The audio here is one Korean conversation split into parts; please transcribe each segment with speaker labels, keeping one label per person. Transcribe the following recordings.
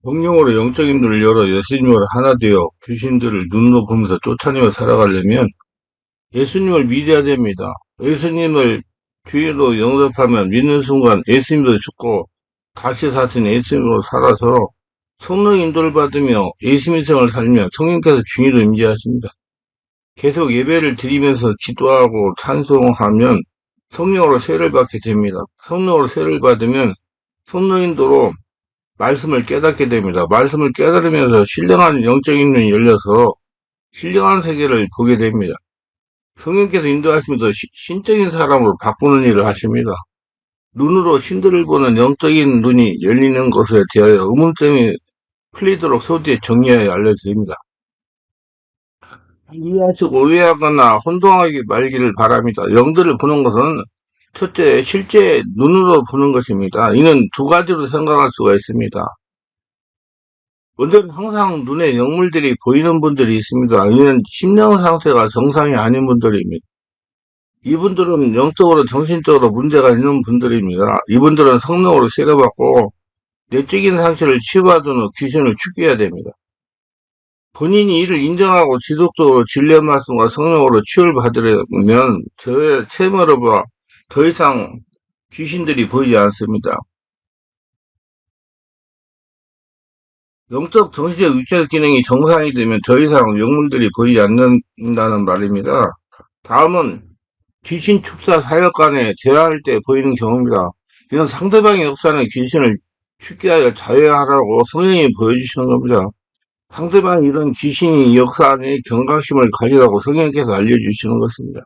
Speaker 1: 성령으로 영적인 눈을 열어 예수님을 하나 되어 귀신들을 눈으로 보면서 쫓아내며 살아가려면 예수님을 믿어야 됩니다. 예수님을 주의로 영접하면 믿는 순간 예수님도 죽고 다시 사신 예수님으로 살아서 성령 인도를 받으며 예수님 생을 살면 성령께서 중의로 임재하십니다. 계속 예배를 드리면서 기도하고 찬송하면 성령으로 세를 받게 됩니다. 성령으로 세를 받으면 성령 인도로 말씀을 깨닫게 됩니다. 말씀을 깨달으면서 신령한 영적인 눈이 열려서 신령한 세계를 보게 됩니다. 성령께서 인도하시면서 신적인 사람으로 바꾸는 일을 하십니다. 눈으로 신들을 보는 영적인 눈이 열리는 것에 대하여 의문점이 풀리도록 소지에 정리하여 알려드립니다. 이해하시고 오해하거나 혼동하기 말기를 바랍니다. 영들을 보는 것은 첫째, 실제 눈으로 보는 것입니다. 이는 두 가지로 생각할 수가 있습니다. 먼저는 항상 눈에 영물들이 보이는 분들이 있습니다. 이는 심령 상태가 정상이 아닌 분들입니다. 이분들은 영적으로 정신적으로 문제가 있는 분들입니다. 이분들은 성령으로 세례받고 내적인 상처를 치유받은 후 귀신을 죽여야 됩니다. 본인이 이를 인정하고 지속적으로 진리의 말씀과 성령으로 치유를 받으려면 저의 체험으로 봐 더 이상 귀신들이 보이지 않습니다. 영적 정신적 육체적 기능이 정상이 되면 더 이상 영물들이 보이지 않는다는 말입니다. 다음은 귀신 축사 사역간에 제어할 때 보이는 경우입니다. 이건 상대방의 역사는 귀신을 쉽게 하여 자해하라고 성령이 보여주시는 겁니다. 상대방이 이런 귀신이 역사 안에 경각심을 가지라고 성령께서 알려주시는 것입니다.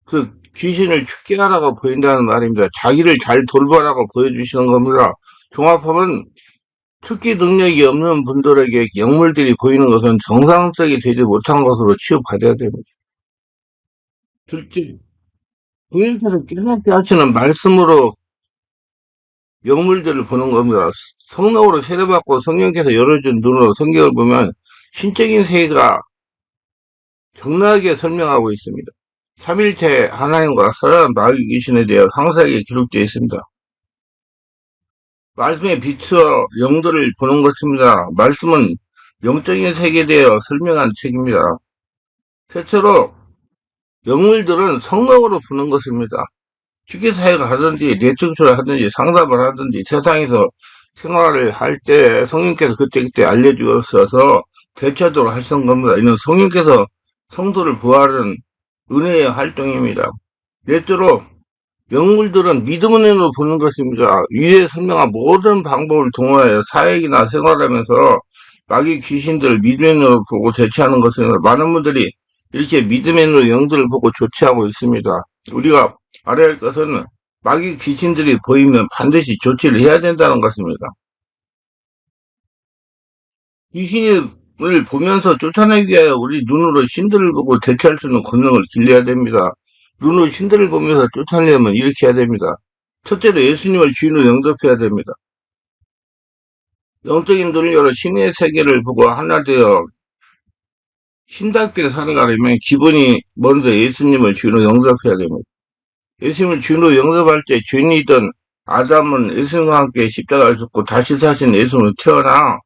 Speaker 1: 그 귀신을 죽게 하라고 보인다는 말입니다. 자기를 잘 돌보라고 보여주시는 겁니다. 종합하면 특기 능력이 없는 분들에게 영물들이 보이는 것은 정상적이 되지 못한 것으로 취급받아야 됩니다. 둘째, 성령께서 깨닫게 하시는 말씀으로 영물들을 보는 겁니다. 성령으로 세례받고 성령께서 열어준 눈으로 성경을 보면 신적인 세계가 적나라하게 설명하고 있습니다. 삼일체 하나님과 살아난 마귀 귀신에 대해 상세하게 기록되어 있습니다. 말씀에 비추어 영들을 보는 것입니다. 말씀은 영적인 세계에 대해 설명한 책입니다. 최초로 영물들은 성령으로 보는 것입니다. 주기사회가 하든지 내청소를 하든지 상담을 하든지 세상에서 생활을 할 때 성령께서 그때그때 알려주셔서 대처도록 하시는 겁니다. 이는 성령께서 성도를 부활하는 은혜의 활동입니다. 넷째로 영물들은 믿음으로 보는 것입니다. 위에 설명한 모든 방법을 통하여 사역이나 생활하면서 마귀 귀신들을 믿음의 눈으로 보고 대처하는 것은 많은 분들이 이렇게 믿음의 눈으로 영들을 보고 조치하고 있습니다. 우리가 알아야 할 것은 마귀 귀신들이 보이면 반드시 조치를 해야 된다는 것입니다. 귀신을 보면서 쫓아내기 위하여 우리 눈으로 신들을 보고 대처할 수 있는 권능을 길러야 됩니다. 눈으로 신들을 보면서 쫓아내려면 이렇게 해야 됩니다. 첫째로 예수님을 주인으로 영접해야 됩니다. 영적인 눈을 열어 신의 세계를 보고 하나 되어 신답게 살아가려면 기본이 먼저 예수님을 주인으로 영접해야 됩니다. 예수님을 주인으로 영접할 때 죄인이던 아담은 예수님과 함께 십자가를 졌고 다시 사신 예수님으로 태어나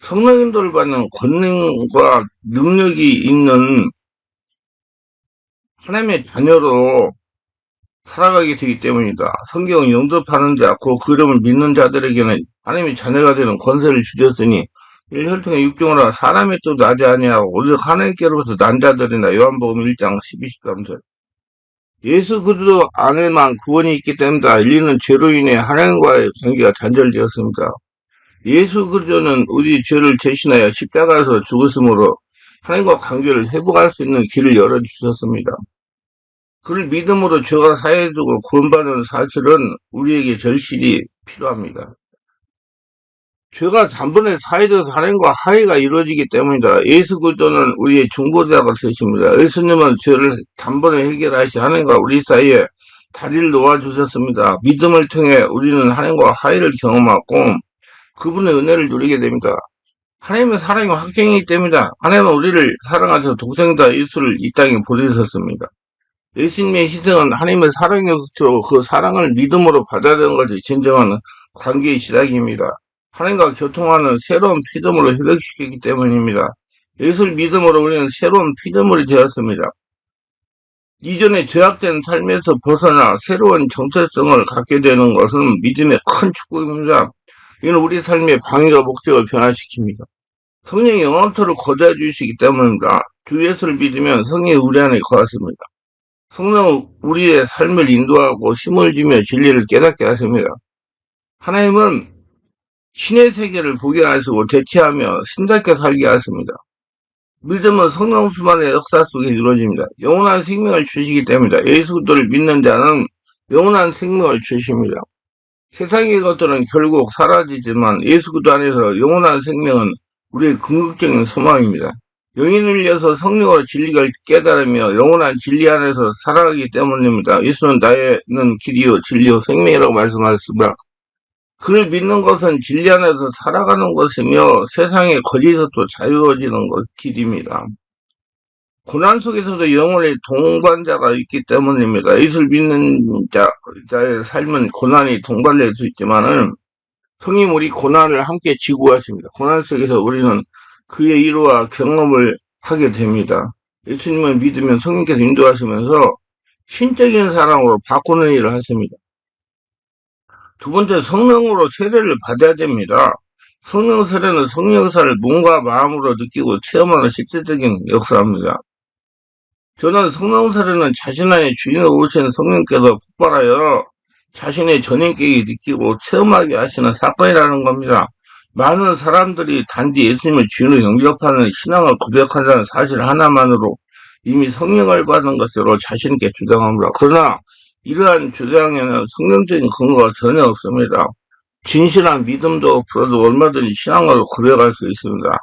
Speaker 1: 성령 인도를 받는 권능과 능력이 있는 하나님의 자녀로 살아가게 되기 때문이다. 성경은 영접하는 자, 그 이름을 믿는 자들에게는 하나님의 자녀가 되는 권세를 주셨으니 혈통의 육종으로 사람의 또 나지 아니하고 오직 하나님께로부터 난 자들이나 요한복음 1장 12, 13절. 예수 그리스도 안에만 구원이 있기 때문이다. 인류는 죄로 인해 하나님과의 관계가 단절되었습니다. 예수 그리스도는 우리 죄를 대신하여 십자가에서 죽었으므로 하나님과 관계를 회복할 수 있는 길을 열어주셨습니다. 그를 믿음으로 죄가 사해지고 구원받는 사실은 우리에게 절실히 필요합니다. 죄가 단번에 사해져서 하나님과 화해가 이루어지기 때문이다. 예수 그리스도는 우리의 중보자가 되십니다. 예수님은 죄를 단번에 해결하시 하나님과 우리 사이에 다리를 놓아주셨습니다. 믿음을 통해 우리는 하나님과 화해를 경험하고 그분의 은혜를 누리게 됩니다. 하나님의 사랑이 확정이기 때문이다. 하나님은 우리를 사랑하셔서 동생자 예수를 이 땅에 보내셨습니다. 예수님의 희생은 하나님의 사랑의 극치로 그 사랑을 믿음으로 받아들이는 것이 진정한 관계의 시작입니다. 하나님과 교통하는 새로운 피조물로 회복시키기 때문입니다. 예수를 믿음으로 우리는 새로운 피조물이 되었습니다. 이전에 죄악된 삶에서 벗어나 새로운 정체성을 갖게 되는 것은 믿음의 큰 축복입니다. 이는 우리 삶의 방위와 목적을 변화시킵니다. 성령이 영원토록 거두어 주시기 때문입니다. 주 예수를 믿으면 성령이 우리 안에 거하십니다. 성령은 우리의 삶을 인도하고 힘을 주며 진리를 깨닫게 하십니다. 하나님은 신의 세계를 보게 하시고 대체하며 신답게 살게 하십니다. 믿음은 성령 수만의 역사 속에 이루어집니다. 영원한 생명을 주시기 때문입니다. 예수 그리스도를 믿는 자는 영원한 생명을 주십니다. 세상의 것들은 결국 사라지지만 예수 그리스도 안에서 영원한 생명은 우리의 궁극적인 소망입니다. 영인을 위해서 성령으로 진리를 깨달으며 영원한 진리 안에서 살아가기 때문입니다. 예수는 나는 길이요 진리요 생명이라고 말씀하셨습니다. 그를 믿는 것은 진리 안에서 살아가는 것이며 세상의 거짓에서도 자유로워지는 길입니다. 고난 속에서도 영혼의 동반자가 있기 때문입니다. 예수를 믿는 자의 삶은 고난이 동반될 수 있지만은 성님 우리 고난을 함께 지고 가십니다. 고난 속에서 우리는 그의 이루와 경험을 하게 됩니다. 예수님을 믿으면 성님께서 인도하시면서 신적인 사랑으로 바꾸는 일을 하십니다. 두 번째, 성령으로 세례를 받아야 됩니다. 성령 세례는 성령 역사를 몸과 마음으로 느끼고 체험하는 실질적인 역사입니다. 저는 성령 세례는 자신 안에 주인을 오신 성령께서 폭발하여 자신의 전인격이 느끼고 체험하게 하시는 사건이라는 겁니다. 많은 사람들이 단지 예수님을 주인으로 영접하는 신앙을 고백한다는 사실 하나만으로 이미 성령을 받은 것으로 자신있게 주장합니다. 그러나 이러한 주장에는 성경적인 근거가 전혀 없습니다. 진실한 믿음도 없어도 얼마든지 신앙으로 고백할 수 있습니다.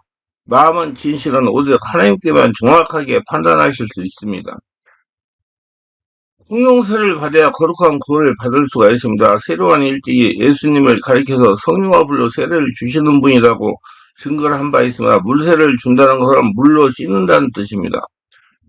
Speaker 1: 마음은 진실은 오직 하나님께만 정확하게 판단하실 수 있습니다. 성령 세례를 받아야 거룩한 구원을 받을 수가 있습니다. 세례요한 일찍이 예수님을 가리켜서 성령과 불로 세례를 주시는 분이라고 증거를 한 바 있습니다. 물세례를 준다는 것은 물로 씻는다는 뜻입니다.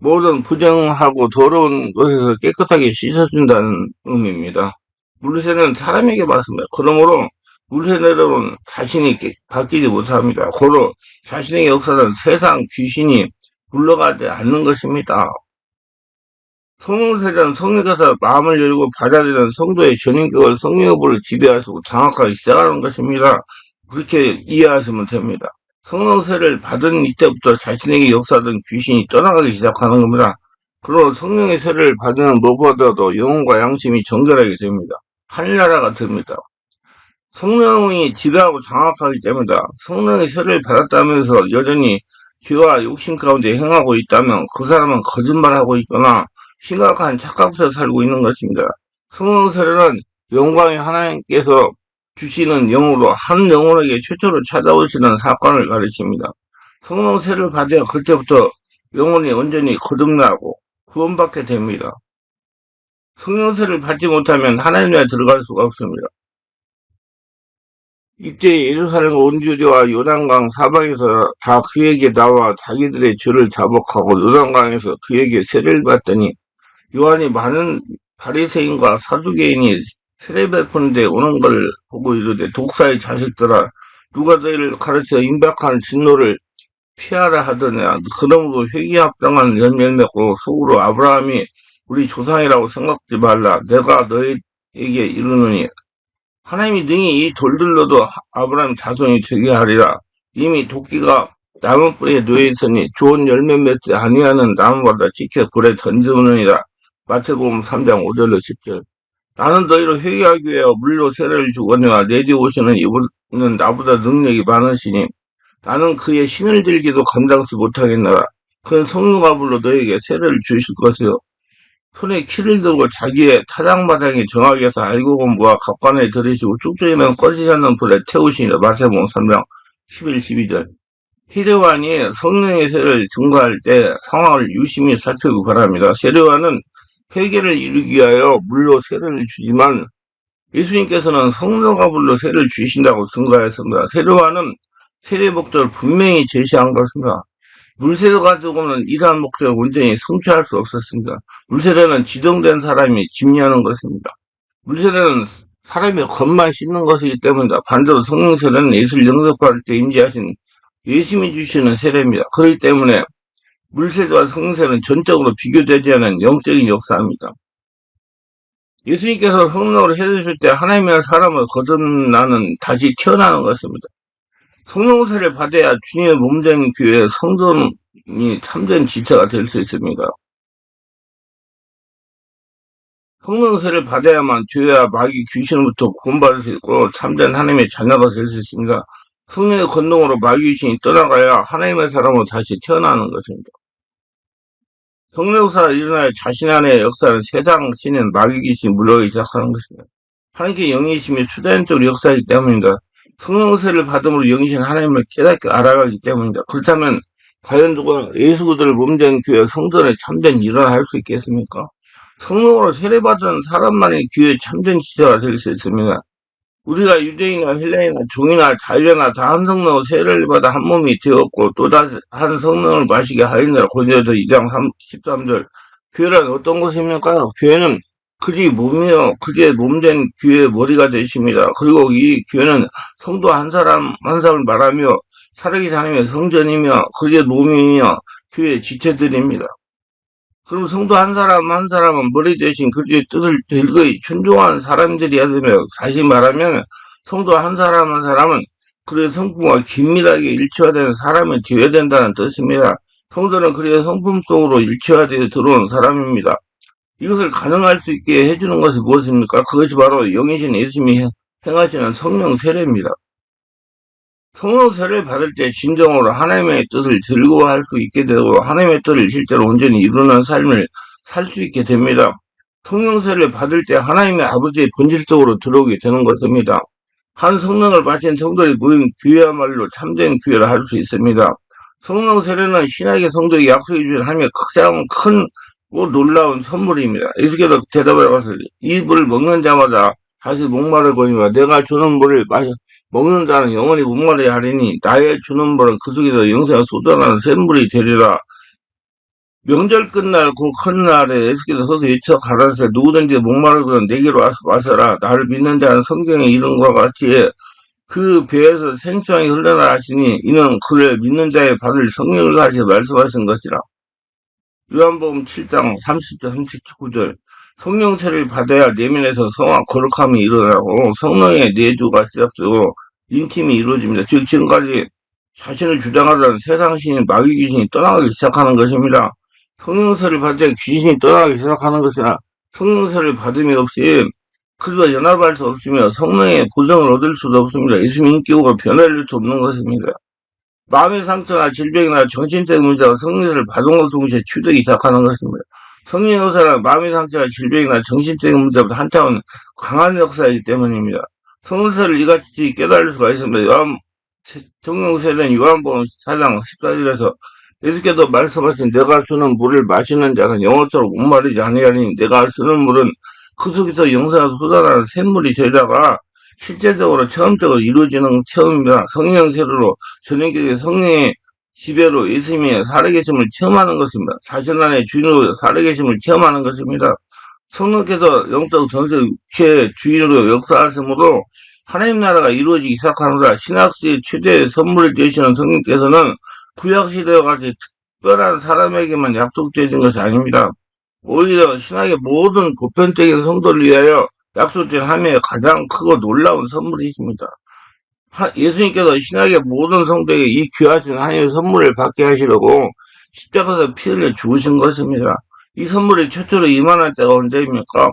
Speaker 1: 모든 부정하고 더러운 것에서 깨끗하게 씻어준다는 의미입니다. 물세례는 사람에게 받습니다. 그러므로 물세례로는 자신이 바뀌지 못합니다. 고로 자신의 역사는 세상 귀신이 물러가지 않는 것입니다. 성령세례는 성령께서 마음을 열고 받아들이는 성도의 전인격을 성령의 불을 지배하시고 장악하기 시작하는 것입니다. 그렇게 이해하시면 됩니다. 성령세례를 받은 이때부터 자신에게 역사하던 귀신이 떠나가기 시작하는 겁니다. 그러나 성령의 세례를 받으면 무엇보다도 영혼과 양심이 정결하게 됩니다. 하늘나라가 됩니다. 성령이 지배하고 장악하기 때문이다. 성령의 세례를 받았다면서 여전히 죄와 욕심 가운데 행하고 있다면 그 사람은 거짓말하고 있거나 심각한 착각 속에 살고 있는 것입니다. 성령 세례는 영광의 하나님께서 주시는 영으로 한 영혼에게 최초로 찾아오시는 사건을 가리킵니다. 성령 세례를 받아야 그때부터 영혼이 온전히 거듭나고 구원받게 됩니다. 성령 세례를 받지 못하면 하나님 나라에 들어갈 수가 없습니다. 이때 예루살렘 온 유대와 요단강 사방에서 다 그에게 나와 자기들의 죄를 자복하고 요단강에서 그에게 세례를 받더니 요한이 많은 바리새인과 사두개인이 세례 베푸는데 오는 걸 보고 이르되 독사의 자식들아 누가 너희를 가르쳐 임박한 진노를 피하라 하더냐. 그러므로 회개에 합당한 열매를 맺고 속으로 아브라함이 우리 조상이라고 생각지 말라. 내가 너희에게 이르노니 하나님이 능히 이 돌들로도 아브라함 자손이 되게 하리라. 이미 도끼가 나무 뿌리에 놓여 있으니 좋은 열매 맺지 아니하는 나무마다 지켜 불에 던져오느니라. 마태복음 3장 5절로 10절. 나는 너희로 회개하기 위하여 물로 세례를 주거니와 내 뒤 오시는 이분은 나보다 능력이 많으시니 나는 그의 신을 들기도 감당치 못하겠노라. 그는 성령과 불로 너희에게 세례를 주실 것이요 손에 키를 들고 자기의 타작마당에 정하게 해서 알곡은 모아 갑관에 들이시고 쭉쭉이면 꺼지지 않는 불에 태우시니라. 마태복음 3장 11, 12절. 세례요한이 성령의 세례를 증거할 때 상황을 유심히 살펴보기 바랍니다. 세례요한은 회개를 이루기 위하여 물로 세례를 주지만 예수님께서는 성령과 불로 세례를 주신다고 증거하였습니다. 세례요한은 세례 목적을 분명히 제시한 것입니다. 물세례 가지고는 이러한 목적을 온전히 성취할 수 없었습니다. 물세례는 지정된 사람이 집례하는 것입니다. 물세례는 사람의 겉만 씻는 것이기 때문이다. 반대로 성령 세례는 예수를 영접할 때 임재하신 예수님이 주시는 세례입니다. 그렇기 때문에 물세례와 성령 세례는 전적으로 비교되지 않은 영적인 역사입니다. 예수님께서 성령으로 세례하실 때 하나님의 사람을 거듭나는 다시 태어나는 것입니다. 성령 세례를 받아야 주님의 몸된 교회의 성전이 참된 지체가 될 수 있습니다. 성령 세례를 받아야만 죄와 마귀 귀신으로부터 구원받을 수 있고 참된 하나님의 자녀가 될 수 있습니다. 성령의 권능으로 마귀 귀신이 떠나가야 하나님의 사람으로 다시 태어나는 것입니다. 성령 역사가 일어나야 자신 안의 역사는 세상 신인 마귀 귀신이 물러가기 시작하는 것입니다. 하나님께 영이심이 초자연적으로 역사이기 때문입니다. 성령 세례를 받음으로 영이신 하나님을 깨닫게 알아가기 때문입니다. 그렇다면 과연 누가 예수 그리스도를 몸된 교회 성전에 참된 일을 할 수 있겠습니까? 성령으로 세례받은 사람만이 교회의 참된 지체가 될 수 있습니다. 우리가 유대인이나 헬레인이나 종이나 자유나 다 한 성령으로 세례를 받아 한 몸이 되었고 또 다시 한 성령을 마시게 하였느라. 고린도서 2장 13절. 교회란 어떤 것입니까? 교회는 그리 몸이요 그리의 몸된 교회의 머리가 되십니다. 그리고 이 교회는 성도 한 사람 한 사람을 말하며 살아계신 하나님의 성전이며 그리의 몸이며 교회의 지체들입니다. 그럼 성도 한 사람 한 사람은 머리 대신 그리의 뜻을 일거이 순종한 사람들이야 되며, 다시 말하면 성도 한 사람 한 사람은 그의 성품과 긴밀하게 일치화되는 사람이 되어야 된다는 뜻입니다. 성도는 그의 성품 속으로 일치화되어 들어오는 사람입니다. 이것을 가능할 수 있게 해주는 것이 무엇입니까? 그것이 바로 영이신 예수님이 행하시는 성령 세례입니다. 성령 세례를 받을 때 진정으로 하나님의 뜻을 즐거워할 수 있게 되고 하나님의 뜻을 실제로 온전히 이루는 삶을 살 수 있게 됩니다. 성령 세례를 받을 때 하나님의 아버지의 본질 속으로 들어오게 되는 것입니다. 한 성령을 받은 성도들이 모인 교회야말로 참된 교회를 할 수 있습니다. 성령 세례는 신약의 성도에게 약속해 주신 하나님의 극사랑 큰 놀라운 선물입니다. 예수께서 대답하여 이 물을 먹는 자마다 다시 목마르거니와 내가 주는 물을 먹는 자는 영원히 목마르게 하리니 나의 주는 물은 그 속에서 영생을 쏟아나는 샘물이 되리라. 명절 끝날 그 큰 날에 예수께서 서서 외쳐 가라사대 누구든지 목마르거든 내게로 와서 마셔라. 나를 믿는 자는 성경에 이른 것과 같이 그 배에서 생수강이 흘러나라 하시니 이는 그를 믿는 자의 받을 성령을 가지고 말씀하신 것이라. 요한복음 7장 30절 39절. 성령 세례를 받아야 내면에서 성화 거룩함이 일어나고 성령의 내주가 시작되고 인팀이 이루어집니다. 즉 지금까지 자신을 주장하던 세상 신인 마귀 귀신이 떠나가기 시작하는 것입니다. 성령 세례를 받을 때 귀신이 떠나가기 시작하는 것이나 성령 세례를 받음이 없이 그들과 연합할 수 없으며 성령의 보정을 얻을 수도 없습니다. 예수님 인격으로 변화할 수 없는 것입니다. 마음의 상처나 질병이나 정신적인 문제가 성령세를 받은 것과 동시에 치유되기 시작하는 것입니다. 성령 역사는 마음의 상처나 질병이나 정신적인 문제보다 한차원 강한 역사이기 때문입니다. 성령세를 이같이 깨달을 수가 있습니다. 성령세는 요한복음 4장 14절에서 예수께서 말씀하신 내가 주는 물을 마시는 자는 영원토록 목마르지 아니하리니 내가 쓰는 물은 그 속에서 영생에서 쏟아나는 샘물이 되다가 실제적으로 체험적으로 이루어지는 체험입니다. 성령 세례로 전인격의 성령의 지배로 예수님의 살아계심을 체험하는 것입니다. 자신 안에 주인으로 살아계심을 체험하는 것입니다. 성령께서 영적 전세의 주인으로 역사하심으로 하나님 나라가 이루어지기 시작하는가. 신학시의 최대의 선물을 되시는 성령께서는 구약시대와 같이 특별한 사람에게만 약속되어진 것이 아닙니다. 오히려 신학의 모든 보편적인 성도를 위하여 약속된 하나님의 가장 크고 놀라운 선물이십니다. 예수님께서 신약의 모든 성도에게 이 귀하신 하나님의 선물을 받게 하시려고 십자가에서 피 흘려 죽으신 것입니다. 이 선물이 최초로 임한할 때가 언제입니까?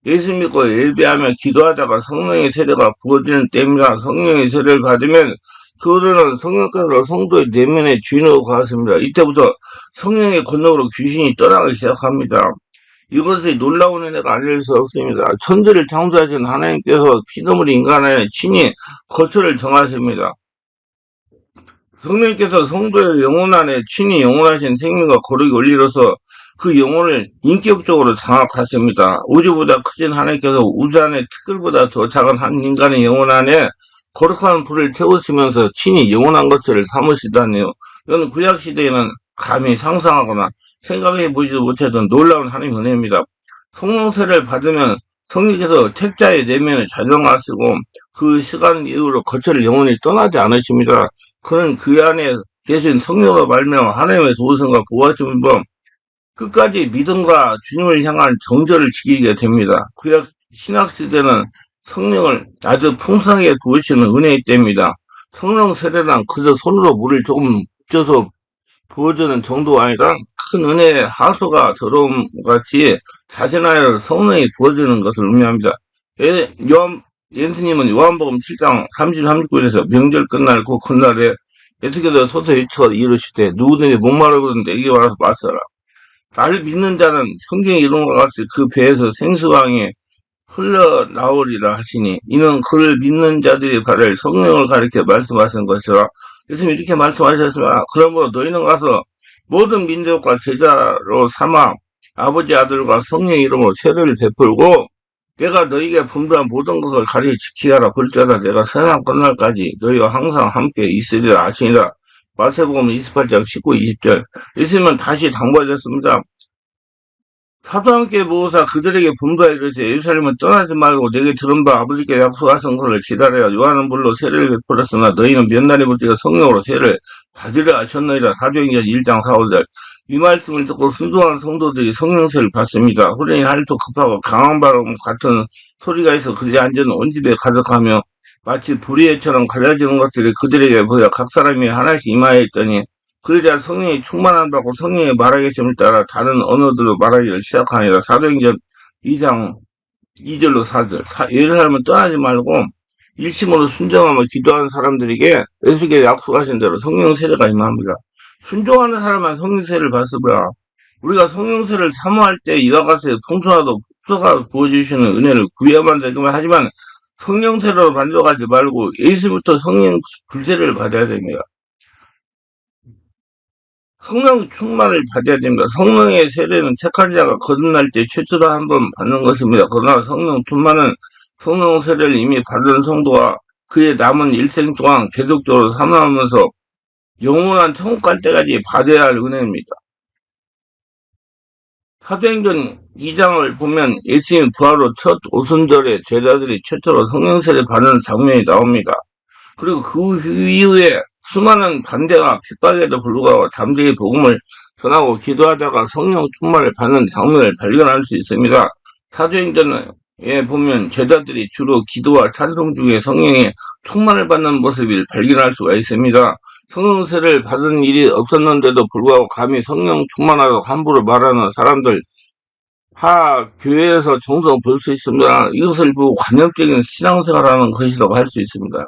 Speaker 1: 예수 믿고 예배하며 기도하다가 성령의 세례가 부어지는 때입니다. 성령의 세례를 받으면 그들은 성령께로 성도의 내면의 주인으로 가습니다. 이때부터 성령의 권능으로 귀신이 떠나기 시작합니다. 이것이 놀라운 은혜가 아닐 수 없습니다. 천지를 창조하신 하나님께서 피조물이 인간 안에 친히 거처를 정하십니다. 성령께서 성도의 영혼 안에 친히 영원하신 생명과 거룩의 원리로서 그 영혼을 인격적으로 장악하십니다. 우주보다 크신 하나님께서 우주 안에 티끌보다 더 작은 한 인간의 영혼 안에 거룩한 불을 태우시면서 친히 영원한 것을 삼으시다니요. 이건 구약시대에는 감히 상상하거나 생각해보지도 못했던 놀라운 하나님의 은혜입니다. 성령 세례를 받으면 성령께서 책자의 내면을 자정하시고 그 시간 이후로 거처를 영원히 떠나지 않으십니다. 그는 그 안에 계신 성령으로 말미암아 하나님의 도우심과 보호하심으로 끝까지 믿음과 주님을 향한 정절을 지키게 됩니다. 구약 신학 시대는 성령을 아주 풍성하게 부으시는 은혜의 때입니다. 성령 세례란 그저 손으로 물을 조금 묻혀서 부어주는 정도가 아니라 큰 은혜의 하소가 들어옴 같이 자신 안에 성령이 부어지는 것을 의미합니다. 예수님은 요한복음 7장 30, 39절에서 명절 끝날 그 그날에 예수께서 서서 외쳐 이르시되 누구든지 목마르거든 내게 와서 마셔라. 날 믿는 자는 성경의 이름과 같이 그 배에서 생수강이 흘러나오리라 하시니 이는 그를 믿는 자들이 받을 성령을 가리켜 말씀하신 것이라. 예수님이 이렇게 말씀하셨습니다. 그러므로 너희는 가서 모든 민족과 제자로 삼아 아버지 아들과 성령의 이름으로 세례를 베풀고 내가 너희에게 분부한 모든 것을 가르쳐 지키게 하라. 그럴때다 내가 세상 끝날까지 너희와 항상 함께 있으리라 하시니라. 마태복음 28장 19, 20절. 예수님은 다시 당부하셨습니다. 사도함께 모으사 그들에게 분부하여 이르시되 예루살렘은 떠나지 말고 내게 들은 바 아버지께 약속하신 것을 기다려야. 요한은 물로 세례를 베풀었으나 너희는 몇 날이 못되어 성령으로 세례를 받으려 하셨느니라. 사도행전 1장 4, 5절. 이 말씀을 듣고 순종한 성도들이 성령세를 받습니다. 후련히 하늘도 급하고 강한 바람 같은 소리가 있어 그들이 앉은 온 집에 가득하며 마치 불의처럼 갈라지는 것들이 그들에게 보여 각 사람이 하나씩 임하여 있더니 그러자 성령이 충만한다고 성령의 말하겠음을 따라 다른 언어들로 말하기를 시작하니라. 사도행전 2장 2절로 4절. 예루살렘은 떠나지 말고 일심으로 순종하며 기도하는 사람들에게 예수께서 약속하신 대로 성령 세례가 임합니다. 순종하는 사람만 성령 세례를 받습니다. 우리가 성령 세례를 사모할 때 이와 같이 통솔하도 푸석하도 부어주시는 은혜를 구해야만 되기만 하지만 성령 세례로 만족하지 말고 예수부터 성령 불세례를 받아야 됩니다. 성령 충만을 받아야 됩니다. 성령의 세례는 택한 자가 거듭날 때 최초로 한 번 받는 것입니다. 그러나 성령 충만은 성령 세례를 이미 받은 성도가 그의 남은 일생 동안 계속적으로 사모하면서 영원한 천국 갈 때까지 받아야 할 은혜입니다. 사도행전 2장을 보면 예수님 부활 후 첫 오순절에 제자들이 최초로 성령 세례 받는 장면이 나옵니다. 그리고 그 이후에 수많은 반대와 핍박에도 불구하고 담대히 복음을 전하고 기도하다가 성령 충만을 받는 장면을 발견할 수 있습니다. 사도행전에 보면 제자들이 주로 기도와 찬송 중에 성령의 충만을 받는 모습을 발견할 수가 있습니다. 성령 세례를 받은 일이 없었는데도 불구하고 감히 성령 충만하다고 함부로 말하는 사람들 교회에서 종종 볼 수 있습니다. 이것을 보고 관념적인 신앙생활하는 것이라고 할 수 있습니다.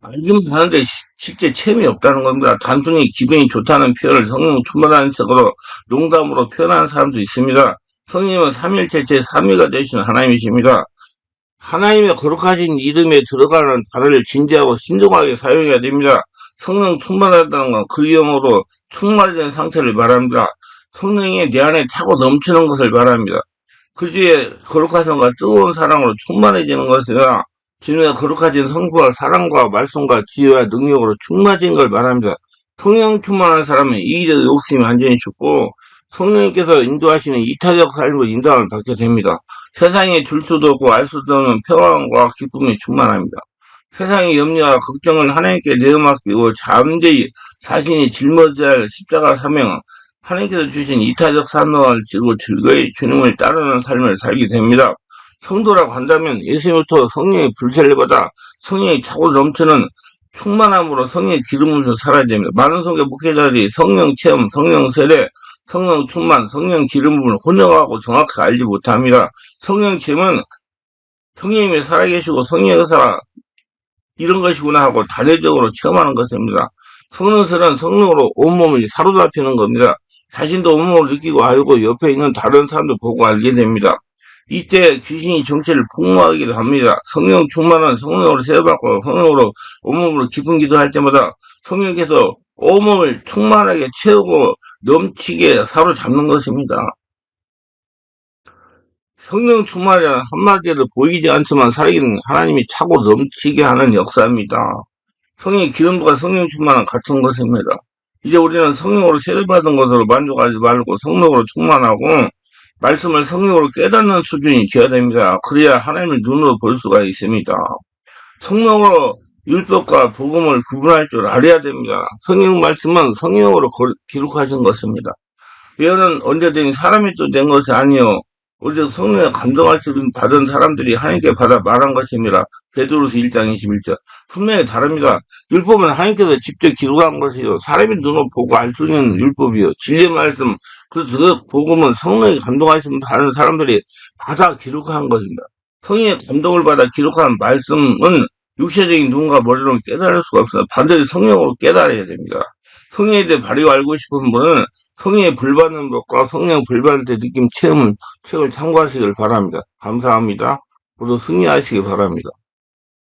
Speaker 1: 알기는 하는데 실제 체험이 없다는 겁니다. 단순히 기분이 좋다는 표현을 성령 충만한 식으로 농담으로 표현하는 사람도 있습니다. 성령님은 삼일체 제3위가 되시는 하나님이십니다. 하나님의 거룩하신 이름에 들어가는 단어를 진지하고 신중하게 사용해야 됩니다. 성령 충만하다는 건 그 영어로 충만된 상태를 말합니다. 성령이 내 안에 차고 넘치는 것을 말합니다. 그 뒤에 거룩하심과 뜨거운 사랑으로 충만해지는 것이나 주님의 거룩하신 성부와 사랑과 말씀과 지혜와 능력으로 충만해진 걸 말합니다. 성령 충만한 사람은 이기적 욕심이 완전히 죽고 성령님께서 인도하시는 이타적 삶을 인도함을 받게 됩니다. 세상에 줄 수도 없고 알 수도 없는 평안과 기쁨이 충만합니다. 세상의 염려와 걱정을 하나님께 내어맡기고 잠재히 자신이 짊어져야 할 십자가 사명, 하나님께서 주신 이타적 사명을 지고 즐거이 주님을 따르는 삶을 살게 됩니다. 성도라고 한다면 예수님부터 성령의 불세를 받아 성령이 차고 넘치는 충만함으로 성령의 기름을 살아야 됩니다. 많은 성교 목회자들이 성령 체험, 성령 세례, 성령 충만, 성령 기름을 혼용하고 정확히 알지 못합니다. 성령 체험은 성령님이 살아계시고 성령의 의사가 이런 것이구나 하고 단회적으로 체험하는 것입니다. 성령 세례는 성령으로 온몸이 사로잡히는 겁니다. 자신도 온몸을 느끼고 알고 옆에 있는 다른 사람도 보고 알게 됩니다. 이때 귀신이 정체를 폭로하기도 합니다. 성령 충만은 성령으로 세례받고 성령으로 온몸으로 기쁜 기도할 때마다 성령께서 온몸을 충만하게 채우고 넘치게 사로잡는 것입니다. 성령 충만이란 한마디로 보이지 않지만 살아있는 하나님이 차고 넘치게 하는 역사입니다. 성령의 기름부가 성령 충만은 같은 것입니다. 이제 우리는 성령으로 세례받은 것으로 만족하지 말고 성령으로 충만하고 말씀을 성령으로 깨닫는 수준이 되어야 됩니다. 그래야 하나님을 눈으로 볼 수가 있습니다. 성령으로 율법과 복음을 구분할 줄 알아야 됩니다. 성경 말씀은 성령으로 기록하신 것입니다. 예언은 언제든지 사람이 또 낸 것이 아니요 오직 성령의 감동할 수 받은 사람들이 하나님께 받아 말한 것입니다. 베드로서 1장 21절. 분명히 다릅니다. 율법은 하나님께서 직접 기록한 것이요 사람이 눈으로 보고 알 수 있는 율법이요 진리의 말씀 그 복음은 성령의 감동하신 받은 사람들이 받아 기록한 것입니다. 성령의 감동을 받아 기록한 말씀은 육체적인 눈과 머리로는 깨달을 수가 없어요. 반드시 성령으로 깨달아야 됩니다. 성령에 대해 바로 알고 싶은 분은 성령의 불받는 법과 성령 불받을 때 느낌 체험을 책을 참고하시길 바랍니다. 감사합니다. 모두 승리하시기 바랍니다.